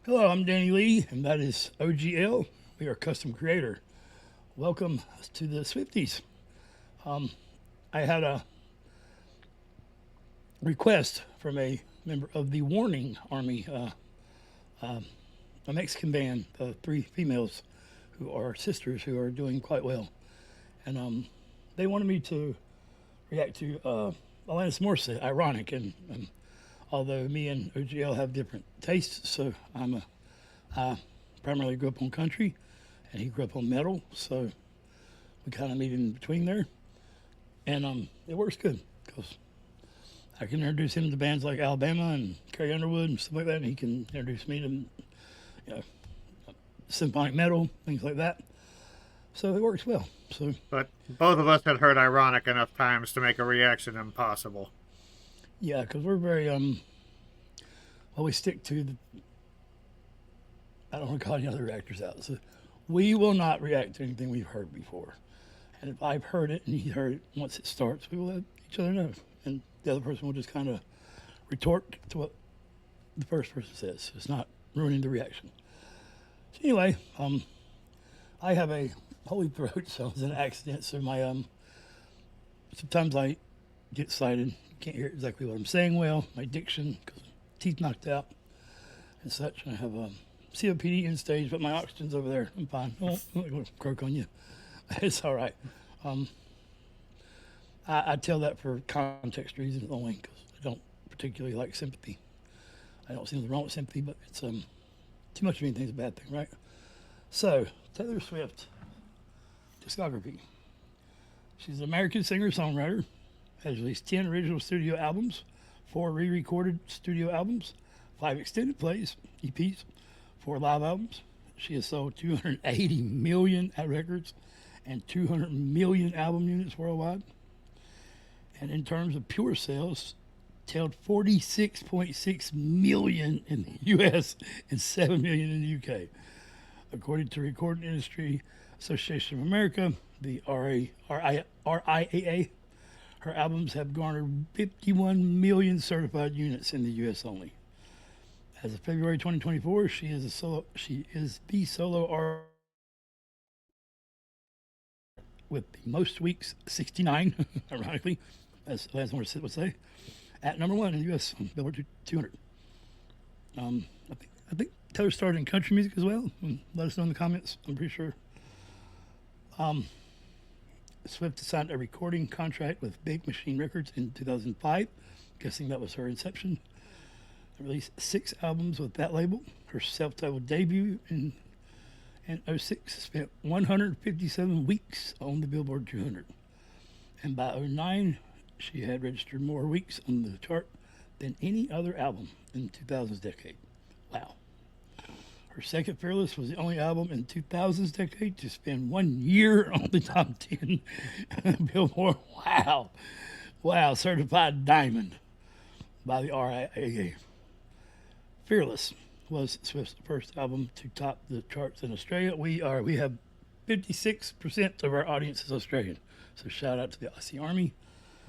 Hello, I'm Danny Lee, and that is OGL. We are Custom Creator. Welcome to the Swifties. I had a request from a member of the Warning Army, a Mexican band, three females who are sisters who are doing quite well. And they wanted me to react to Alanis Morissette, Ironic. And although me and OGL have different tastes, so I primarily grew up on country, and he grew up on metal, so we kind of meet in between there, and it works good because I can introduce him to bands like Alabama and Carrie Underwood and stuff like that, and he can introduce me to, symphonic metal, things like that. So it works well. So But both of us had heard Ironic enough times to make a reaction impossible. yeah, because we're very well, we stick to the. I don't want to call any other reactors out. So we will not react to anything we've heard before. And if I've heard it and he heard it once it starts, we will let each other know. And the other person will just kind of retort to what the first person says. It's not ruining the reaction. So anyway, I have a holy throat, so it was an accident. So my sometimes I get excited, can't hear exactly what I'm saying well. My diction, because teeth knocked out and such. And I have COPD in stage, but my oxygen's over there. I'm fine. I'm not going to croak on you. It's all right. I tell that for context reasons only because I don't particularly like sympathy. I don't see anything wrong with sympathy, but it's too much of anything's a bad thing, right? So Taylor Swift discography. She's an American singer-songwriter. Has released 10 original studio albums, 4 re-recorded studio albums, 5 extended plays, EPs, 4 live albums. She has sold 280 million records and 200 million album units worldwide. And in terms of pure sales, tailed 46.6 million in the U.S. and 7 million in the U.K. According to Recording Industry Association of America, the RIAA, her albums have garnered 51 million certified units in the U.S. only. As of February 2024, she is the solo artist with the most weeks, 69, ironically, as Lance Morissette would say, at number 1 in the U.S. on Billboard 200. I think Taylor started in country music as well. Let us know in the comments. I'm pretty sure. Swift signed a recording contract with Big Machine Records in 2005. Guessing that was her inception. Released 6 albums with that label. Her self-titled debut in 06 spent 157 weeks on the Billboard 200. And by 09, she had registered more weeks on the chart than any other album in the 2000s decade. Wow. Her second Fearless was the only album in 2000s decade to spend 1 year on the top 10 Billboard. Wow. Wow. Certified diamond by the RIAA. Fearless was Swift's first album to top the charts in Australia. We have 56% of our audience is Australian. So shout out to the Aussie Army.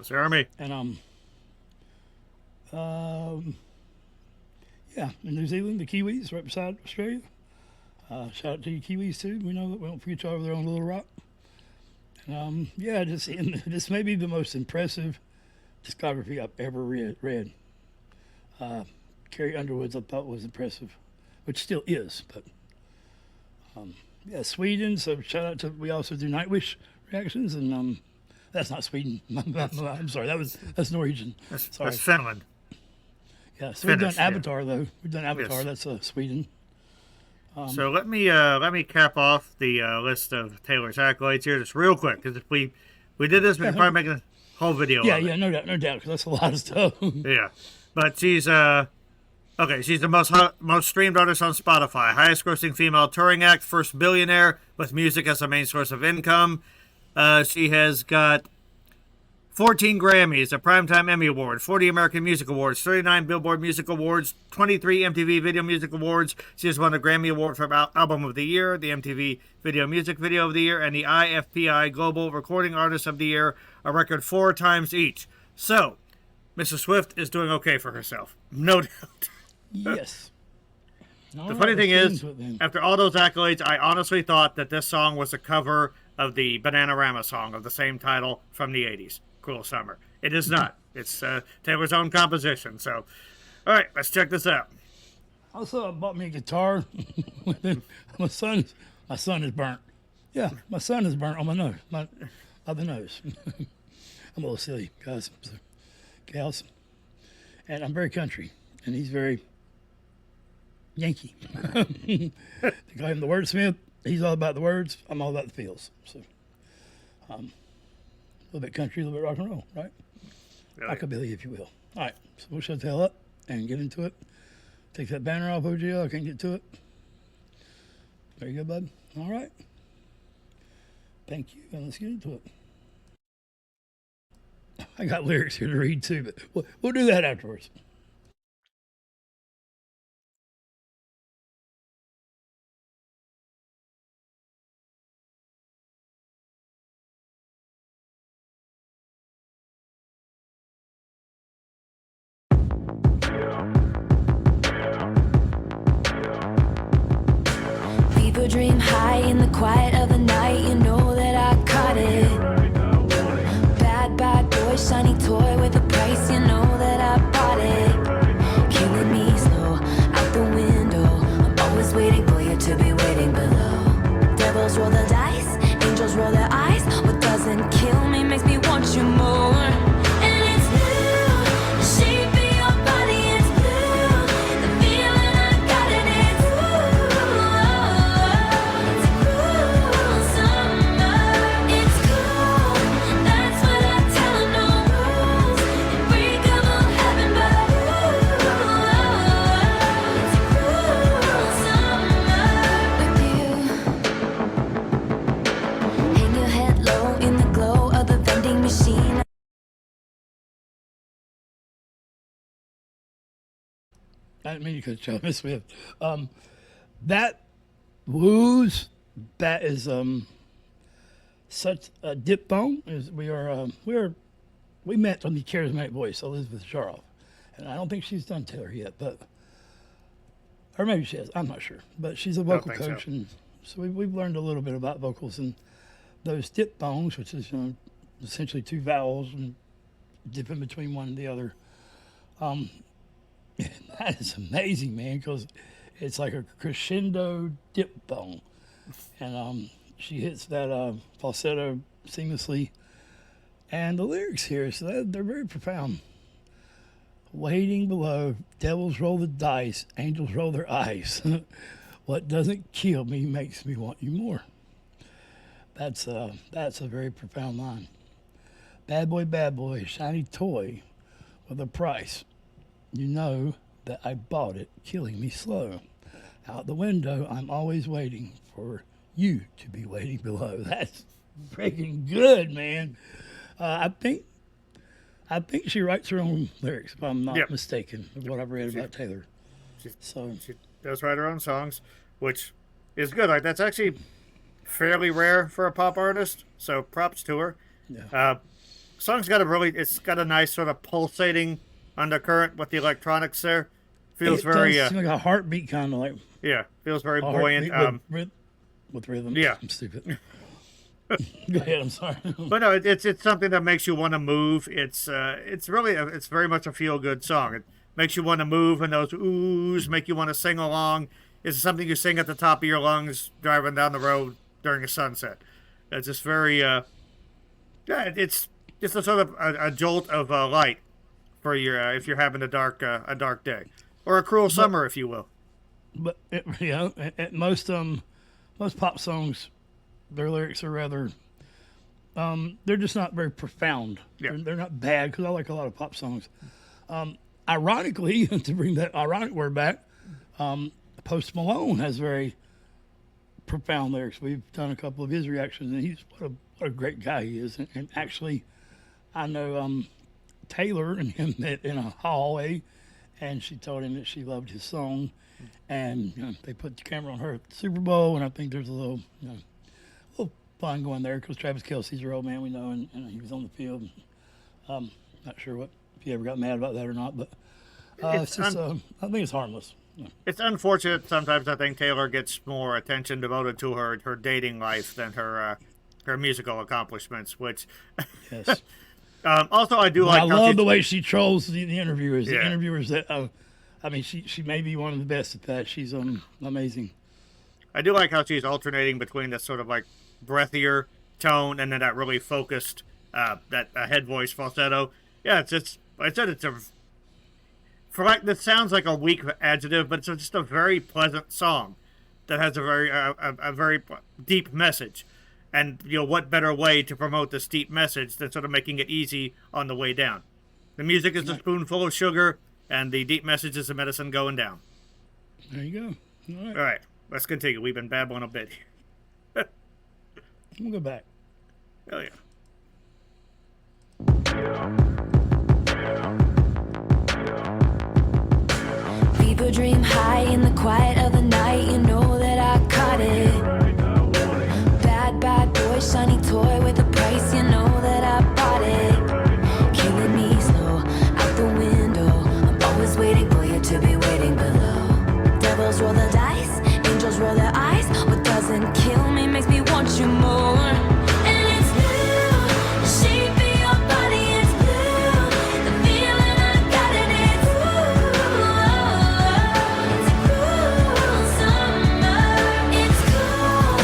Aussie Army. And yeah, in New Zealand, the Kiwis right beside Australia. Shout out to you Kiwis too. We know that we don't forget you over there on Little Rock. And yeah, this may be the most impressive discography I've ever read. Carrie Underwood's I thought was impressive, which still is. But yeah, Sweden. So shout out to, we also do Nightwish reactions, and that's not Sweden. I'm sorry, that's Norwegian. Sorry, That's Finland. yeah. So we've done Finnish, yeah. Avatar though. We've done Avatar. Yes. That's Sweden. So let me cap off the list of Taylor's accolades here just real quick because if we did this, we could probably make a whole video. Yeah, of it. yeah, no doubt, because that's a lot of stuff. Yeah, but she's okay. She's the most streamed artist on Spotify, highest grossing female touring act, first billionaire with music as a main source of income. She has got 14 Grammys, a Primetime Emmy Award, 40 American Music Awards, 39 Billboard Music Awards, 23 MTV Video Music Awards. She has won a Grammy Award for Album of the Year, the MTV Video Music Video of the Year, and the IFPI Global Recording Artist of the Year, a record 4 times each. So, Mrs. Swift is doing okay for herself. No doubt. Yes. The funny thing is, after all those accolades, I honestly thought that this song was a cover of the Bananarama song of the same title from the 80s, Cruel Summer. It is not. It's Taylor's own composition. So, all right, let's check this out. Also, I bought me a guitar. my son is burnt. Yeah, my son is burnt on my nose, my other nose. I'm a little silly, guys, gals. And I'm very country, and he's very Yankee. They call him the wordsmith. He's all about the words. I'm all about the feels. So, a little bit country, a little bit rock and roll, right? Really? Rockabilly, if you will. All right, so we'll shut the hell up and get into it. Take that banner off, OGL. I can't get to it. There you go, bud. All right. Thank you, and let's get into it. I got lyrics here to read too, but we'll do that afterwards. Fever dream high in the quiet of the night. You know that I caught it. Bad boy, shiny toy with a price. You know that I bought it. Killing me slow out the window. I'm always waiting for you to be waiting below. Devils roll the dice, angels roll their eyes. What doesn't kill me makes me want you more. And it's blue, the shape of your body is blue. The feeling I got it is it's a cruel summer. It's cool, that's what I tell 'em. No rules, unbreakable heaven, but it's a cruel summer with you. Hang your head low in the glow of the vending machine. I didn't mean you could show Miss Smith. That woos, that is such a diphthong. We met on the Charismatic Voice, Elizabeth Sharoff, and I don't think she's done Taylor yet, but or maybe she has. I'm not sure, but she's a vocal think so. coach, and so we've learned a little bit about vocals and those diphthongs, which is essentially two vowels and dipping between one and the other. That is amazing, man, because it's like a crescendo diphthong, and she hits that falsetto seamlessly. And the lyrics here, so they're very profound. Waiting below, devils roll the dice, angels roll their eyes. What doesn't kill me makes me want you more. That's a very profound line. Bad boy, shiny toy with a price. You know that I bought it, killing me slow. Out the window, I'm always waiting for you to be waiting below. That's freaking good, man. I think she writes her own lyrics, if I'm not mistaken, of what I've read about Taylor. She So does write her own songs, which is good. Like, that's actually fairly rare for a pop artist, so props to her. yeah, Song's got it's got a nice sort of pulsating undercurrent with the electronics there. Feels it very does seem like a heartbeat, kind of like feels very a buoyant. heartbeat with rhythm. Yeah. I'm stupid. Go ahead. I'm sorry. But no, it's something that makes you want to move. It's very much a feel good song. It makes you want to move, and those oohs make you want to sing along. It's something you sing at the top of your lungs driving down the road during a sunset. It's just very it's just a sort of a jolt of light for your if you're having a dark day or a cruel summer, if you will. But most pop songs, their lyrics are rather they're just not very profound. Yeah. They're not bad, because I like a lot of pop songs. Ironically, to bring that ironic word back, Post Malone has very profound lyrics. We've done a couple of his reactions, and he's what a great guy he is. And actually, I know Taylor and him met in a hallway, and she told him that she loved his song, and they put the camera on her at the Super Bowl, and I think there's a little fun going there, because Travis Kelce's her old man, we know, and he was on the field. Not sure if he ever got mad about that or not, but it's just I think it's harmless. It's unfortunate sometimes. I think Taylor gets more attention devoted to her dating life than her musical accomplishments. Which, Yes. also, I do But like. I how love she's- the way she trolls the interviewers. The Yeah. interviewers that, I mean, she may be one of the best at that. She's amazing. I do like how she's alternating between this sort of like breathier tone and then that really focused that head voice falsetto. Yeah, it's like I said, it's a for like that sounds like a weak adjective, but it's just a very pleasant song that has a very deep message. And what better way to promote this deep message than sort of making it easy on the way down? The music is a spoonful of sugar, and the deep message is the medicine going down. There you go. All right. All right, let's continue. We've been babbling a bit. We'll go back. Oh yeah. Fever dream high in the quiet of the night. You know that I caught it. Bad boy, shiny toy with a price. You know that I bought it. Killing me slow out the window. I'm always waiting for you to be waiting below. Devils roll the dice, angels roll their eyes. What doesn't kill me makes me want you more. And it's blue, the shape of your body is blue. The feeling I got in it's it's a cool summer. It's cool,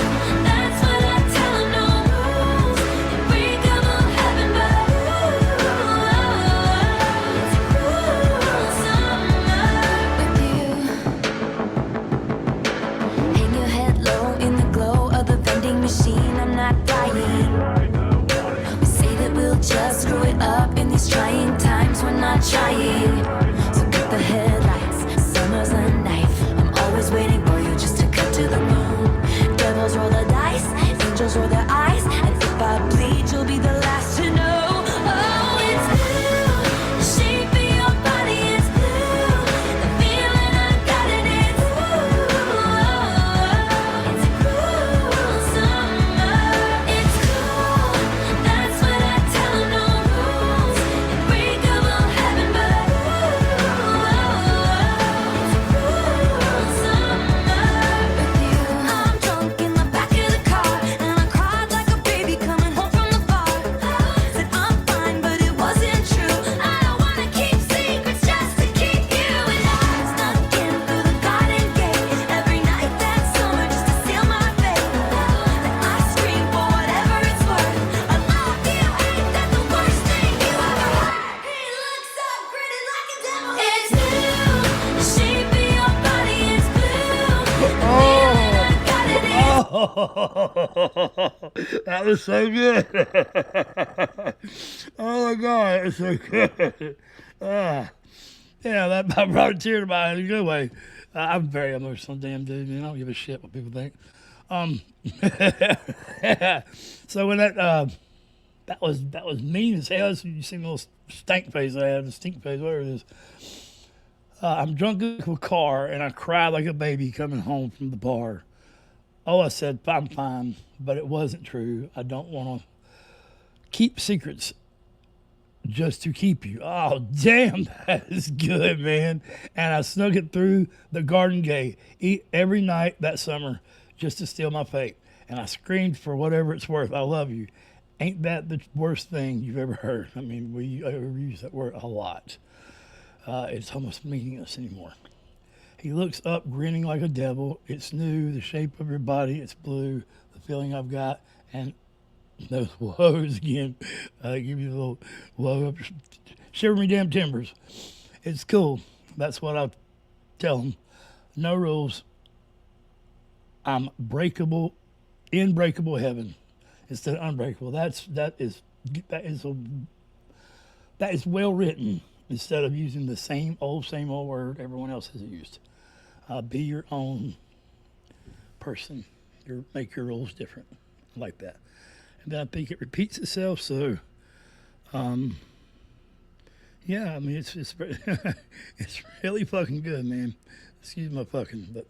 that's what I tell 'em, no rules. Unbreakable heaven, but it's a cool summer with you. Hang your head low in the glow of the vending machine. I'm not dying. We say that we'll just screw it up in these trying times. We're not trying. So cut the headlights. Summer's a knife. I'm always waiting for you just to cut to the bone. Devils roll the dice. Angels roll their eyes. And if I bleed, you'll be the last to know. Oh, it's blue. The shape of your body is blue. The feeling I got in it's it's a cool summer. It's cool. That's what I tell 'em, no rules. Unbreakable heaven, but it's a cool summer with you. I'm drunk in the back of the car, and I cried like a baby coming home from the bar. Said I'm fine, but it wasn't true. I don't wanna keep secrets just to keep you. And I snuck in through the garden gate every night that summer just to seal my fate. Then I scream for whatever it's worth. I love you, ain't that the worst thing you ever heard? He looks so gritty like a devil. It's blue, the shape of your body is blue. The feeling I got it is That was so good. Oh my God, it's so good. Yeah, that brought a tear to my eye in a good way. I'm very emotional, damn dude, man. I don't give a shit what people think. So when that was mean as hell. You see the little stank face I have, the stink face, whatever it is. I'm drunk in a car and I cried like a baby coming home from the bar. Oh, I said, I'm fine, but it wasn't true. I don't want to keep secrets just to keep you. Oh, damn, that is good, man. And I snuck it through the garden gate every night that summer just to steal my fate. And I screamed for whatever it's worth. I love you. Ain't that the worst thing you've ever heard? I mean, we use that word a lot. It's almost meaningless anymore. He looks up, grinning like a devil. It's new, the shape of your body, it's blue, the feeling I've got, and those woes again. Give you a little whoa, shiver me damn timbers. It's cool. That's what I'll tell him. No rules. I'm breakable, in breakable heaven instead of unbreakable. That is well written instead of using the same old word everyone else has used. Be your own person. Make your rules different. I like that. And then I think it repeats itself. So, yeah, I mean, it's it's really fucking good, man. Excuse my fucking, but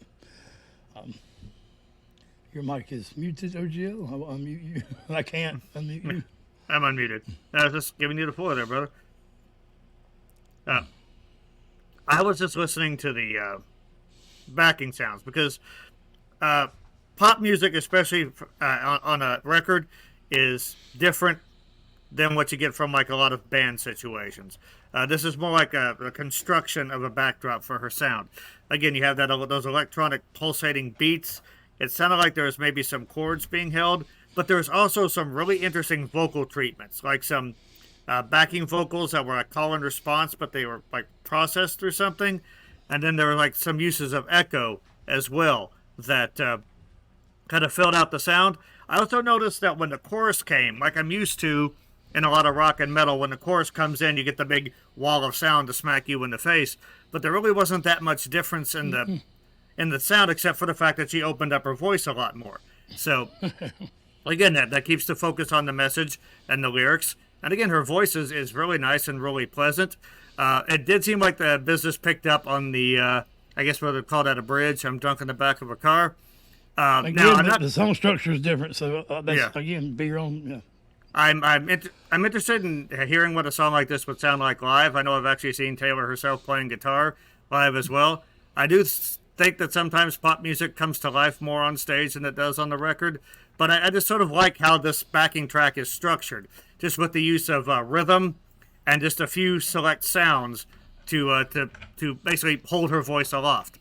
your mic is muted, OGL. I'll unmute you. I can't unmute you. I'm unmuted. I was just giving you the floor there, brother. I was just listening to the backing sounds, because pop music, especially on a record, is different than what you get from like a lot of band situations. This is more like a construction of a backdrop for her sound. Again, you have those electronic pulsating beats. It sounded like there was maybe some chords being held, but there's also some really interesting vocal treatments, like some backing vocals that were a call and response, but they were like processed through something. And then there were like some uses of echo as well that kind of filled out the sound. I also noticed that when the chorus came, like I'm used to in a lot of rock and metal, when the chorus comes in, you get the big wall of sound to smack you in the face. But there really wasn't that much difference in the sound, except for the fact that she opened up her voice a lot more. So again, that keeps the focus on the message and the lyrics. And again, her voice is really nice and really pleasant. It did seem like the business picked up on the, I guess what they call that, a bridge. I'm drunk in the back of a car. Again, Now, the song structure is different, so that's, again, be your own. Yeah. I'm interested in hearing what a song like this would sound like live. I know I've actually seen Taylor herself playing guitar live as well. I do think that sometimes pop music comes to life more on stage than it does on the record. But I just sort of like how this backing track is structured, just with the use of rhythm and just a few select sounds to basically hold her voice aloft.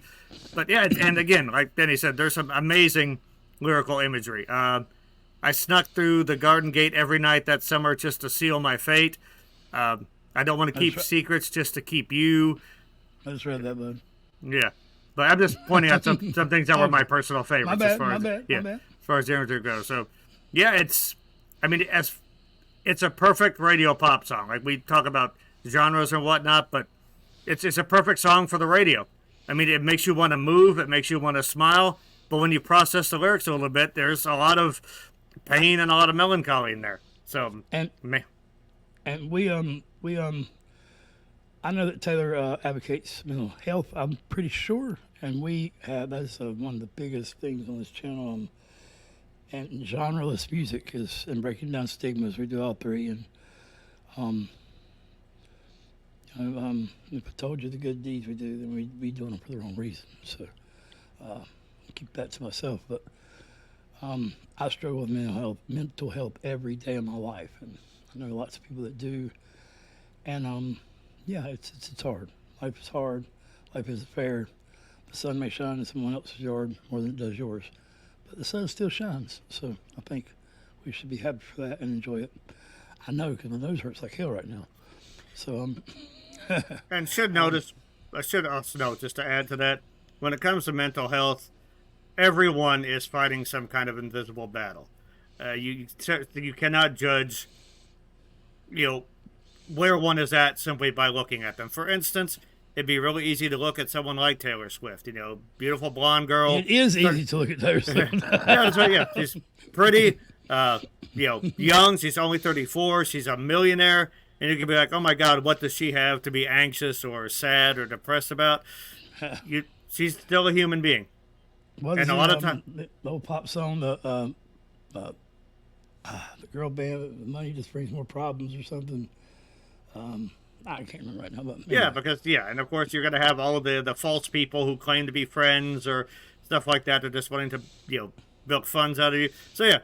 But yeah, and again, like Benny said, there's some amazing lyrical imagery. I snuck through the garden gate every night that summer just to seal my fate. I don't want to keep secrets just to keep you. I just read that, bud. Yeah. But I'm just pointing out some things that were my personal favorites. My bad, as far as, as far as the imagery goes. So, yeah, it's a perfect radio pop song. Like, we talk about genres and whatnot, but it's a perfect song for the radio. I mean, it makes you want to move, it makes you want to smile, but when you process the lyrics a little bit, there's a lot of pain and a lot of melancholy in there. So, we I know that Taylor advocates mental health, I'm pretty sure, and that's one of the biggest things on this channel. And genreless music and breaking down stigmas. We do all three, and if I told you the good deeds we do, then we'd be doing them for the wrong reason. So keep that to myself. But I struggle with mental health every day of my life, and I know lots of people that do. And yeah, it's hard. Life is hard. Life isn't fair. The sun may shine in someone else's yard more than it does yours, but the sun still shines. So I think we should be happy for that and enjoy it. I know, because my nose hurts like hell right now. So and I should also note, just to add to that, when it comes to mental health, everyone is fighting some kind of invisible battle. You cannot judge, where one is at simply by looking at them. For instance, it'd be really easy to look at someone like Taylor Swift, beautiful blonde girl. It is easy to look at Taylor Swift. Yeah, that's right. Yeah, she's pretty, young. She's only 34. She's a millionaire. And you can be like, oh my God, what does she have to be anxious or sad or depressed about? She's still a human being. And a lot of times, the old pop song, the girl band, money just brings more problems or something. I can't remember right now, but and of course you're going to have all of the false people who claim to be friends or stuff like that. They're just wanting to milk funds out of you. So yeah,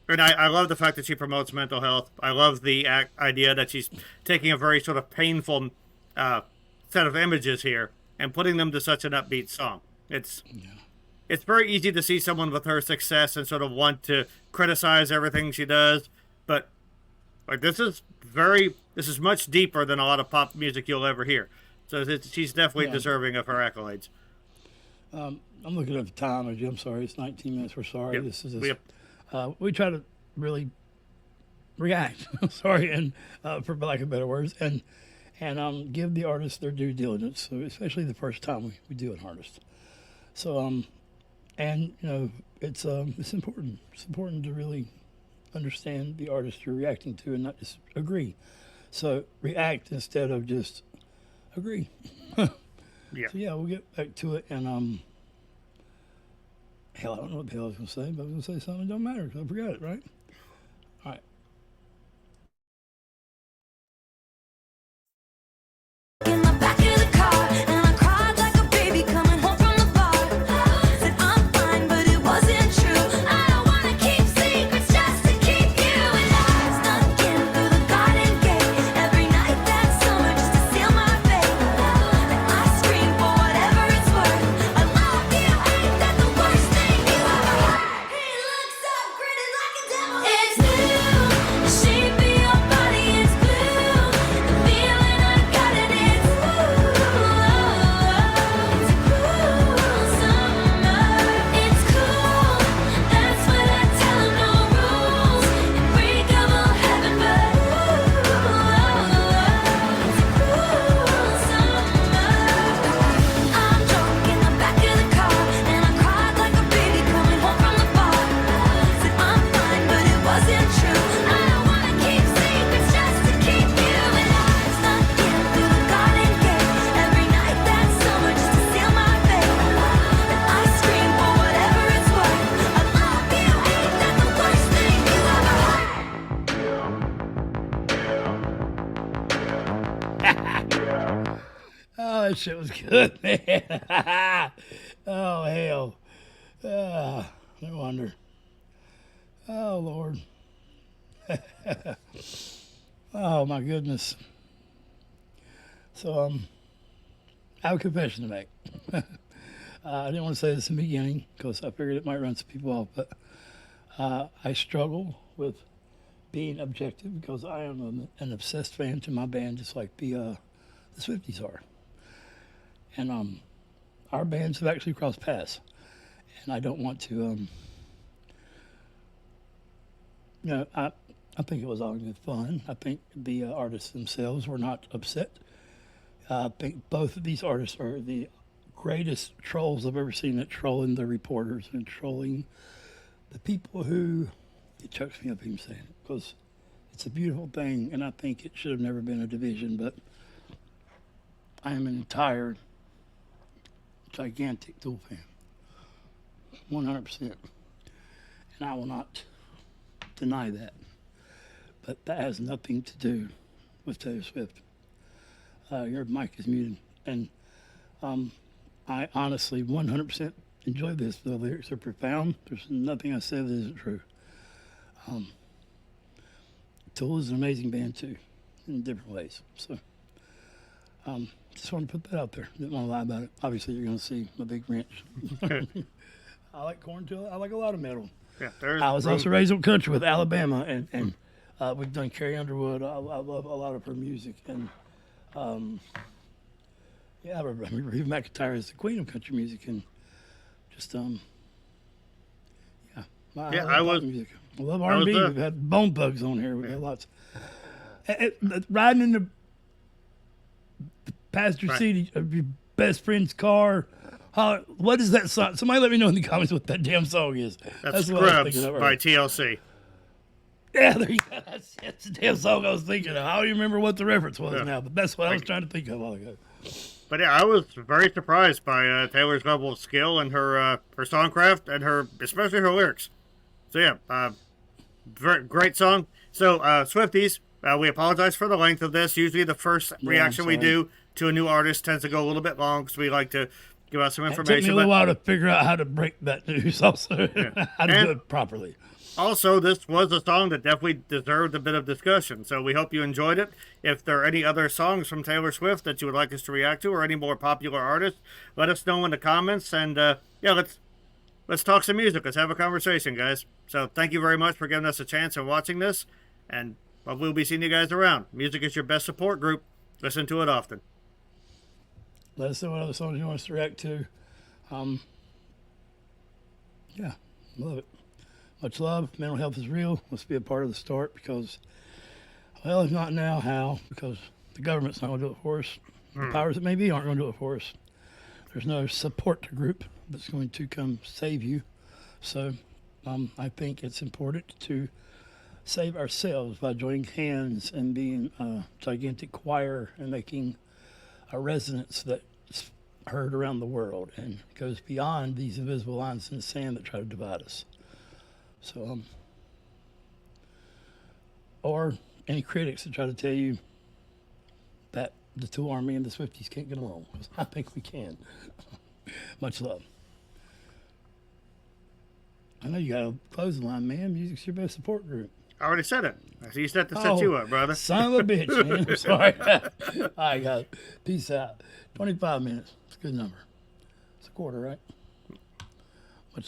and I love the fact that she promotes mental health. I love the idea that she's taking a very sort of painful set of images here and putting them to such an upbeat song. It's very easy to see someone with her success and sort of want to criticize everything she does, but like this is much deeper than a lot of pop music you'll ever hear. So she's definitely deserving of her accolades. I'm looking at the time. I'm sorry, it's 19 minutes. We're sorry. Yep. This is we try to really react. Sorry, and for lack of better words, and give the artists their due diligence. So especially the first time we do an artist. So it's important. It's important to really understand the artist you're reacting to and not just agree. So react instead of just agree. Yeah. So yeah, we'll get back to it. And hell, I don't know what the hell I was going to say, but I was going to say something that don't matter because I forgot it, right? All right. In the back of the car, and I cried like a baby coming home from the shit was good, man. Oh, hell. No wonder. Oh, Lord. Oh, my goodness. So, I have a confession to make. I didn't want to say this in the beginning because I figured it might run some people off, but I struggle with being objective because I am an obsessed fan to my band, just like the Swifties are. And our bands have actually crossed paths, and I don't want to. I think it was all good fun. I think the artists themselves were not upset. I think both of these artists are the greatest trolls I've ever seen at trolling the reporters and trolling the people who, it chokes me up even saying it, because it's a beautiful thing, and I think it should have never been a division, but I am an entire gigantic Tool fan, 100%, and I will not deny that, but that has nothing to do with Taylor Swift. Your mic is muted, and I honestly 100% enjoy this. The lyrics are profound. There's nothing I said that isn't true. Tool is an amazing band too, in different ways. So, just want to put that out there. Didn't want to lie about it. Obviously, you're going to see my big wrench. I like corn too. I like a lot of metal. Yeah, I was also raised on country with Alabama, and we've done Carrie Underwood. I love a lot of her music, and yeah, Reba McEntire is the queen of country music, and just I love music. I love R&B. We've had Bone Thugs on here. We've had lots. Riding in the passenger seat of your best friend's car. What is that song? Somebody let me know in the comments what that damn song is. That's what I was Scrubs thinking of by TLC. Yeah, there you go. That's the damn song I was thinking of. I don't even remember what the reference was now, but that's what I was trying to think of a while ago. But yeah, I was very surprised by Taylor's level of skill and her songcraft and especially her lyrics. So yeah, very great song. So Swifties, we apologize for the length of this. Usually the first reaction we do to a new artist tends to go a little bit long because we like to give out some information. It took me a little while to figure out how to break that news also, how to do it properly. Also, this was a song that definitely deserved a bit of discussion, so we hope you enjoyed it. If there are any other songs from Taylor Swift that you would like us to react to, or any more popular artists, let us know in the comments, and yeah, let's talk some music. Let's have a conversation, guys. So thank you very much for giving us a chance and watching this, and we'll be seeing you guys around. Music is your best support group. Listen to it often. Let us know what other songs you want us to react to. Yeah, love it. Much love. Mental health is real. Let's be a part of the start because, well, if not now, how? Because the government's not going to do it for us. The powers that may be aren't going to do it for us. There's no support group that's going to come save you. So I think it's important to save ourselves by joining hands and being a gigantic choir and making a resonance that's heard around the world and goes beyond these invisible lines in the sand that try to divide us. So, or any critics that try to tell you that the Tool Army and the Swifties can't get along, because I think we can. Much love. I know you got a closing line, man. Music's your best support group. I already said it. You said to set you up, brother. Son of a bitch, man. I'm sorry. All right, guys. Peace out. 25 minutes. It's a good number. It's a quarter, right?